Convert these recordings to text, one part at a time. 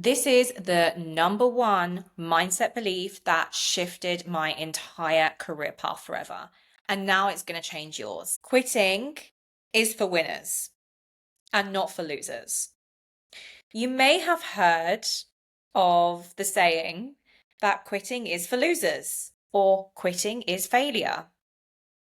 This is the number one mindset belief that shifted my entire career path forever. And now it's going to change yours. Quitting is for winners and not for losers. You may have heard of the saying that quitting is for losers or quitting is failure.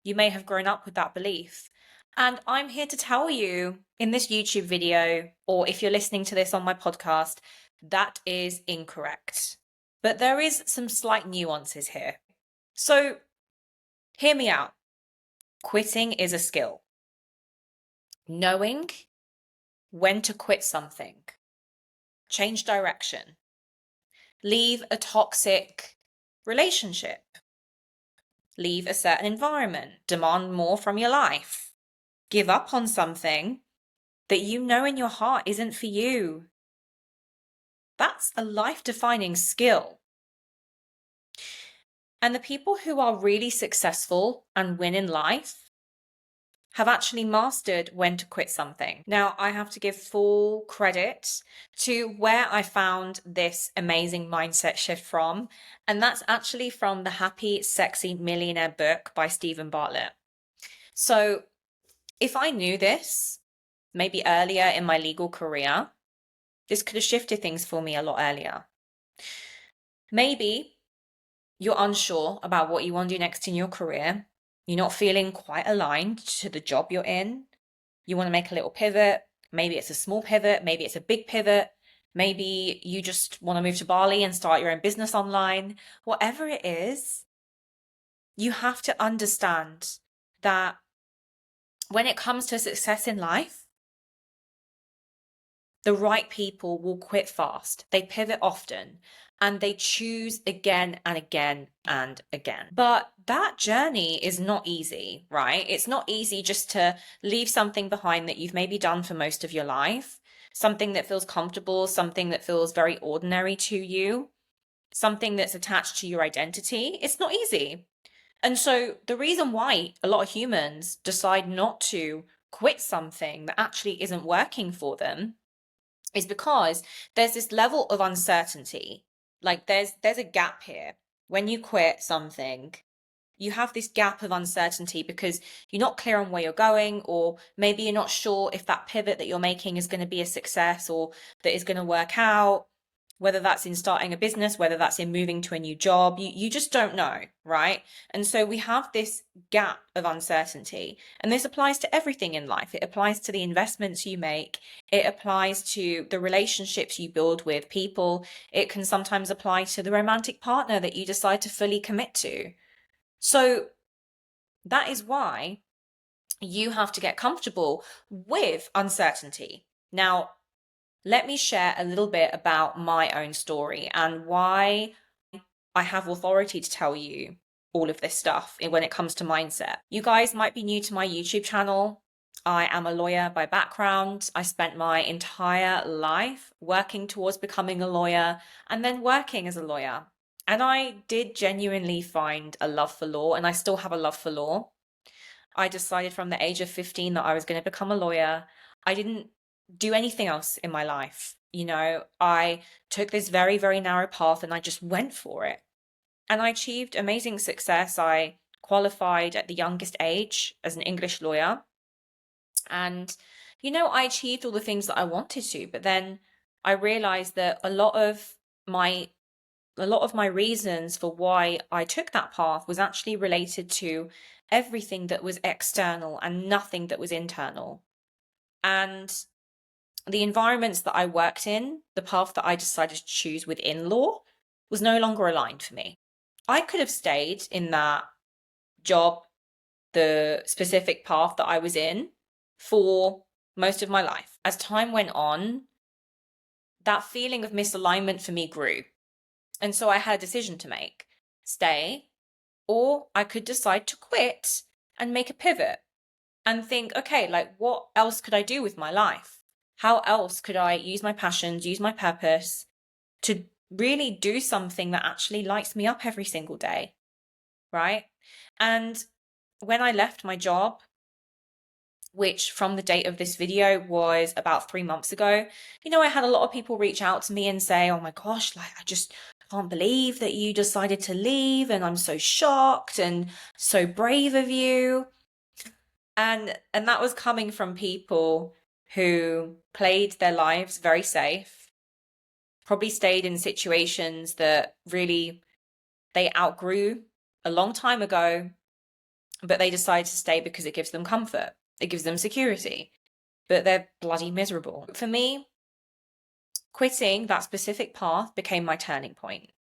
You may have grown up with that belief. And I'm here to tell you in this YouTube video, or if you're listening to this on my podcast, that is incorrect. But there is some slight nuances here. So hear me out. Quitting is a skill. Knowing when to quit something, change direction, leave a toxic relationship, leave a certain environment, demand more from your life, give up on something that you know in your heart isn't for you. That's a life-defining skill. And the people who are really successful and win in life have actually mastered when to quit something. Now, I have to give full credit to where I found this amazing mindset shift from, and that's actually from the Happy Sexy Millionaire book by Stephen Bartlett. So if I knew this, maybe earlier in my legal career, this could have shifted things for me a lot earlier. Maybe you're unsure about what you want to do next in your career. You're not feeling quite aligned to the job you're in. You want to make a little pivot. Maybe it's a small pivot. Maybe it's a big pivot. Maybe you just want to move to Bali and start your own business online. Whatever it is, you have to understand that when it comes to success in life, the right people will quit fast. They pivot often and they choose again and again and again. But that journey is not easy, right? It's not easy just to leave something behind that you've maybe done for most of your life, something that feels comfortable, something that feels very ordinary to you, something that's attached to your identity. It's not easy. And so the reason why a lot of humans decide not to quit something that actually isn't working for them is because there's this level of uncertainty. Like there's a gap here. When you quit something, you have this gap of uncertainty because you're not clear on where you're going, or maybe you're not sure if that pivot that you're making is going to be a success or that is going to work out, whether that's in starting a business, whether that's in moving to a new job, you just don't know, right? And so we have this gap of uncertainty. And this applies to everything in life. It applies to the investments you make. It applies to the relationships you build with people. It can sometimes apply to the romantic partner that you decide to fully commit to. So that is why you have to get comfortable with uncertainty. Now, let me share a little bit about my own story and why I have authority to tell you all of this stuff when it comes to mindset. You guys might be new to my YouTube channel. I am a lawyer by background. I spent my entire life working towards becoming a lawyer and then working as a lawyer. And I did genuinely find a love for law, and I still have a love for law. I decided from the age of 15 that I was going to become a lawyer. I didn't do anything else in my life. I took this very, very narrow path and I just went for it. And I achieved amazing success. I qualified at the youngest age as an English lawyer. And, I achieved all the things that I wanted to, but then I realized that a lot of my reasons for why I took that path was actually related to everything that was external and nothing that was internal. And the environments that I worked in, the path that I decided to choose within law, was no longer aligned for me. I could have stayed in that job, the specific path that I was in, for most of my life. As time went on, that feeling of misalignment for me grew. And so I had a decision to make: stay, or I could decide to quit and make a pivot and think, okay, like what else could I do with my life? How else could I use my passions, use my purpose to really do something that actually lights me up every single day, right? And when I left my job, which from the date of this video was about 3 months ago, I had a lot of people reach out to me and say, oh my gosh, like, I just can't believe that you decided to leave, and I'm so shocked and so brave of you. And that was coming from people who played their lives very safe, probably stayed in situations that really they outgrew a long time ago, but they decide to stay because it gives them comfort, it gives them security, but they're bloody miserable. For me, quitting that specific path became my turning point,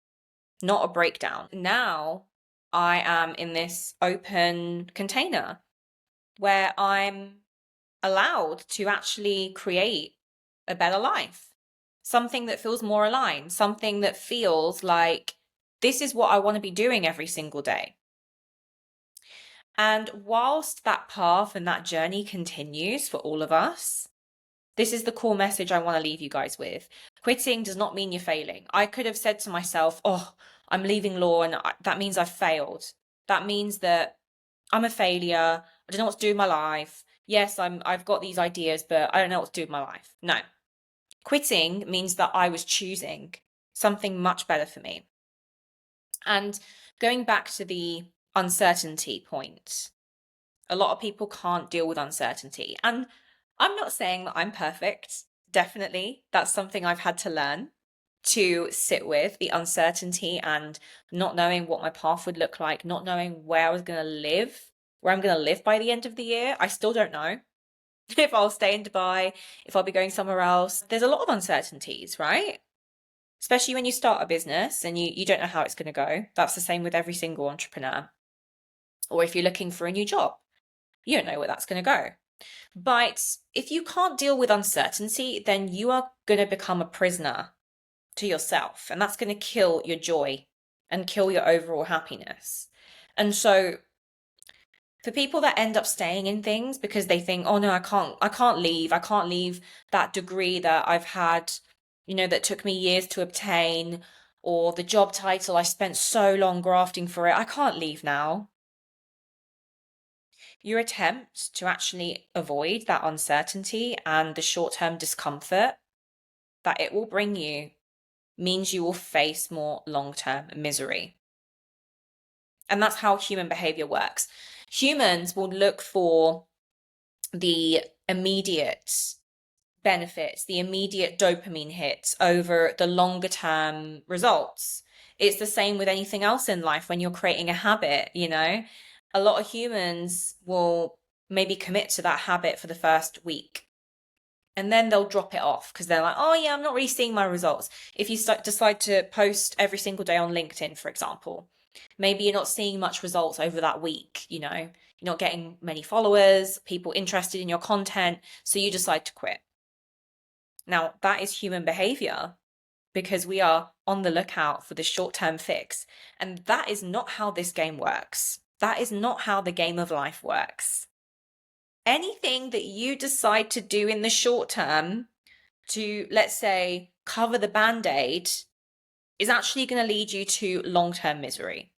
not a breakdown. Now I am in this open container where I'm allowed to actually create a better life, something that feels more aligned, something that feels like this is what I want to be doing every single day. And whilst that path and that journey continues for all of us, this is the core message I want to leave you guys with. Quitting does not mean you're failing. I could have said to myself, oh, I'm leaving law and that means I've failed. That means that I'm a failure. I don't know what to do with my life. Yes, I've got these ideas, but I don't know what to do with my life. No. Quitting means that I was choosing something much better for me. And going back to the uncertainty point, a lot of people can't deal with uncertainty. And I'm not saying that I'm perfect. Definitely. That's something I've had to learn to sit with, the uncertainty and not knowing what my path would look like, not knowing where I was going to live, where I'm going to live by the end of the year. I still don't know if I'll stay in Dubai, if I'll be going somewhere else. There's a lot of uncertainties, right? Especially when you start a business and you don't know how it's going to go. That's the same with every single entrepreneur. Or if you're looking for a new job, you don't know where that's going to go. But if you can't deal with uncertainty, then you are going to become a prisoner to yourself, and that's going to kill your joy and kill your overall happiness. And so for people that end up staying in things because they think, oh no, I can't leave that degree that I've had, that took me years to obtain, or the job title I spent so long grafting for it, I can't leave now. Your attempt to actually avoid that uncertainty and the short-term discomfort that it will bring you means you will face more long-term misery. And that's how human behavior works. Humans will look for the immediate benefits, the immediate dopamine hits over the longer term results. It's the same with anything else in life when you're creating a habit, A lot of humans will maybe commit to that habit for the first week, and then they'll drop it off because they're like, oh yeah, I'm not really seeing my results. If you decide to post every single day on LinkedIn, for example, maybe you're not seeing much results over that week, you're not getting many followers, people interested in your content, so you decide to quit. Now, that is human behavior because we are on the lookout for the short-term fix. And that is not how this game works. That is not how the game of life works. Anything that you decide to do in the short term to, let's say, cover the band-aid is actually going to lead you to long-term misery.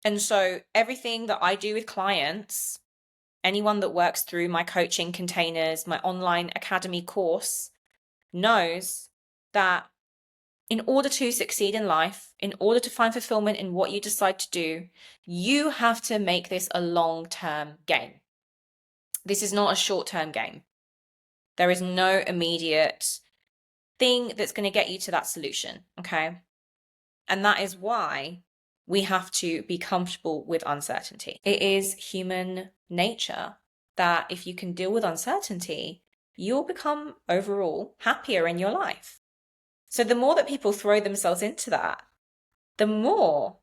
And so everything that I do with clients, anyone that works through my coaching containers, my online academy course, knows that in order to succeed in life, in order to find fulfillment in what you decide to do, you have to make this a long-term game. This is not a short-term game. There is no immediate thing that's going to get you to that solution, okay? And that is why we have to be comfortable with uncertainty. It is human nature that if you can deal with uncertainty, you'll become overall happier in your life. So the more that people throw themselves into that, the more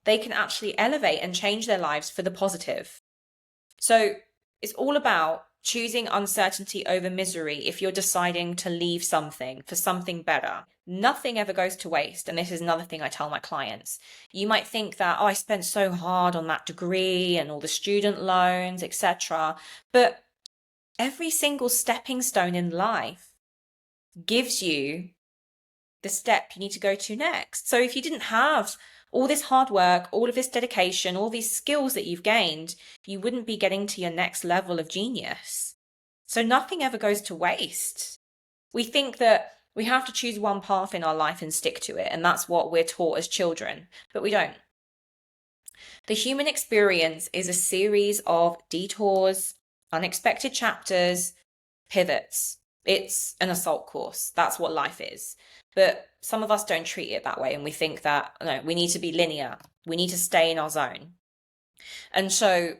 they can actually elevate and change their lives for the positive. So it's all about choosing uncertainty over misery if you're deciding to leave something for something better. Nothing ever goes to waste. And this is another thing I tell my clients. You might think that, oh, I spent so hard on that degree and all the student loans, etc. But every single stepping stone in life gives you the step you need to go to next. So if you didn't have all this hard work, all of this dedication, all these skills that you've gained, you wouldn't be getting to your next level of genius. So nothing ever goes to waste. We think that we have to choose one path in our life and stick to it, and that's what we're taught as children, but we don't. The human experience is a series of detours, unexpected chapters, pivots. It's an assault course. That's what life is. But some of us don't treat it that way, and we think that, no, we need to be linear. We need to stay in our zone. And so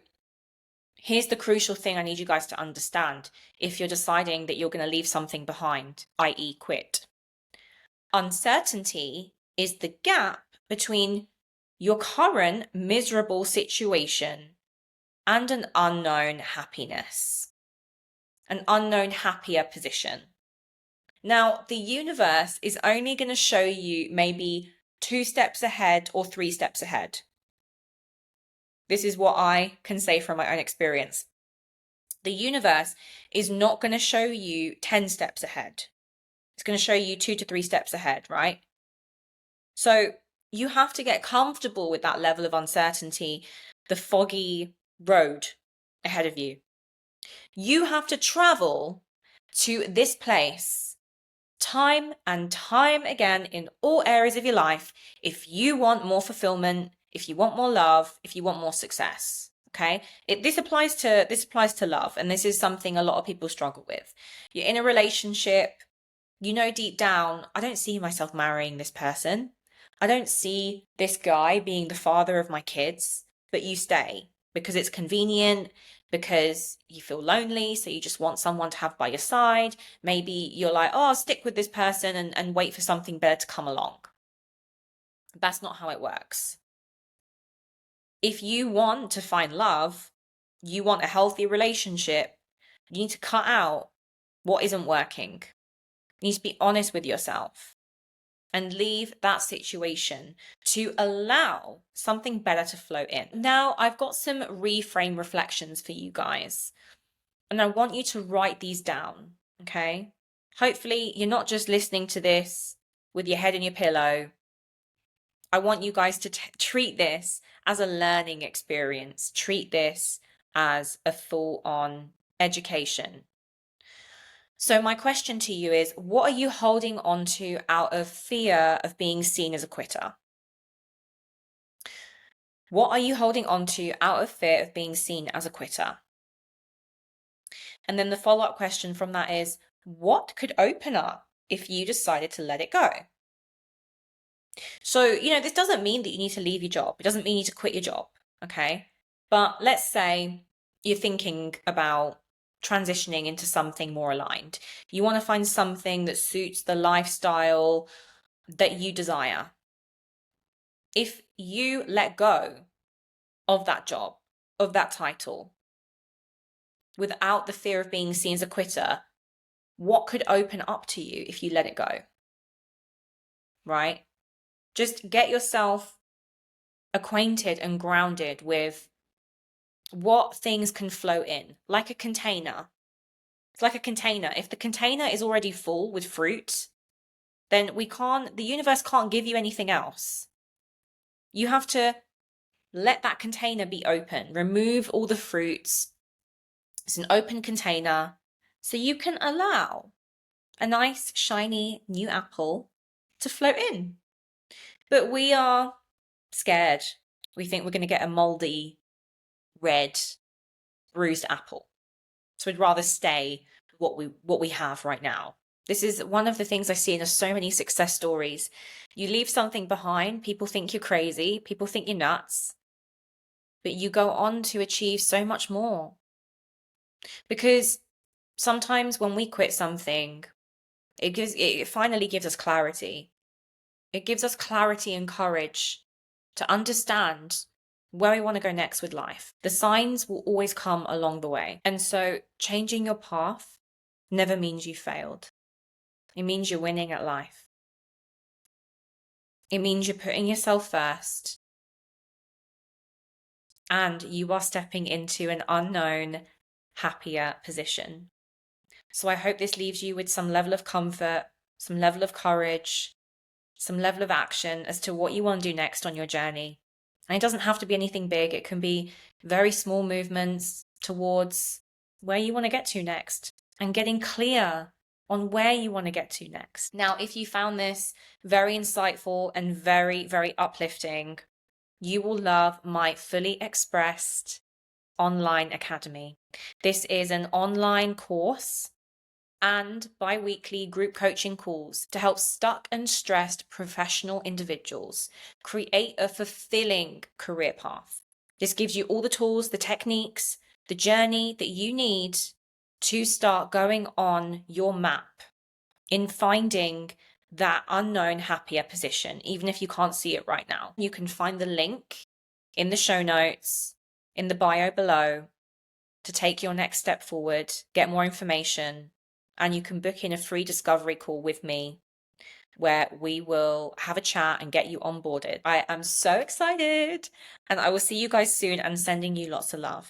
here's the crucial thing I need you guys to understand if you're deciding that you're going to leave something behind, i.e. quit. Uncertainty is the gap between your current miserable situation and an unknown happiness, an unknown happier position. Now, the universe is only going to show you maybe 2 steps ahead or 3 steps ahead. This is what I can say from my own experience. The universe is not going to show you 10 steps ahead. It's going to show you 2 to 3 steps ahead, right? So you have to get comfortable with that level of uncertainty, the foggy road ahead of you. You have to travel to this place time and time again in all areas of your life if you want more fulfillment, if you want more love, if you want more success. Okay, this applies to love, and this is something a lot of people struggle with. You're in a relationship, you know deep down, I don't see myself marrying this person. I don't see this guy being the father of my kids, but you stay because it's convenient, because you feel lonely, so you just want someone to have by your side. Maybe you're like, oh, I'll stick with this person and wait for something better to come along. That's not how it works. If you want to find love, you want a healthy relationship, you need to cut out what isn't working. You need to be honest with yourself and leave that situation to allow something better to flow in. Now, I've got some reframe reflections for you guys, and I want you to write these down, okay? Hopefully, you're not just listening to this with your head in your pillow. I want you guys to treat this as a learning experience. Treat this as a full-on education. So my question to you is, what are you holding on to out of fear of being seen as a quitter? What are you holding on to out of fear of being seen as a quitter? And then the follow-up question from that is, what could open up if you decided to let it go? So, this doesn't mean that you need to leave your job. It doesn't mean you need to quit your job, okay? But let's say you're thinking about transitioning into something more aligned. You want to find something that suits the lifestyle that you desire. If you let go of that job, of that title, without the fear of being seen as a quitter, what could open up to you if you let it go? Right? Just get yourself acquainted and grounded with what things can flow in, like a container. It's like a container. If the container is already full with fruit, then the universe can't give you anything else. You have to let that container be open, remove all the fruits. It's an open container, so you can allow a nice, shiny new apple to float in. But we are scared. We think we're going to get a moldy, red, bruised apple. So we'd rather stay what we have right now. This is one of the things I see in so many success stories. You leave something behind, people think you're crazy, people think you're nuts, but you go on to achieve so much more. Because sometimes when we quit something, it finally gives us clarity. It gives us clarity and courage to understand where we want to go next with life. The signs will always come along the way. And so changing your path never means you failed. It means you're winning at life. It means you're putting yourself first. And you are stepping into an unknown, happier position. So I hope this leaves you with some level of comfort, some level of courage, some level of action as to what you want to do next on your journey. And it doesn't have to be anything big. It can be very small movements towards where you want to get to next and getting clear on where you want to get to next. Now, if you found this very insightful and very, very uplifting, you will love my Fully Expressed online academy. This is an online course and bi-weekly group coaching calls to help stuck and stressed professional individuals create a fulfilling career path. This gives you all the tools, the techniques, the journey that you need to start going on your map in finding that unknown happier position, even if you can't see it right now. You can find the link in the show notes, in the bio below, to take your next step forward, get more information, and you can book in a free discovery call with me where we will have a chat and get you onboarded. I am so excited, and I will see you guys soon and sending you lots of love.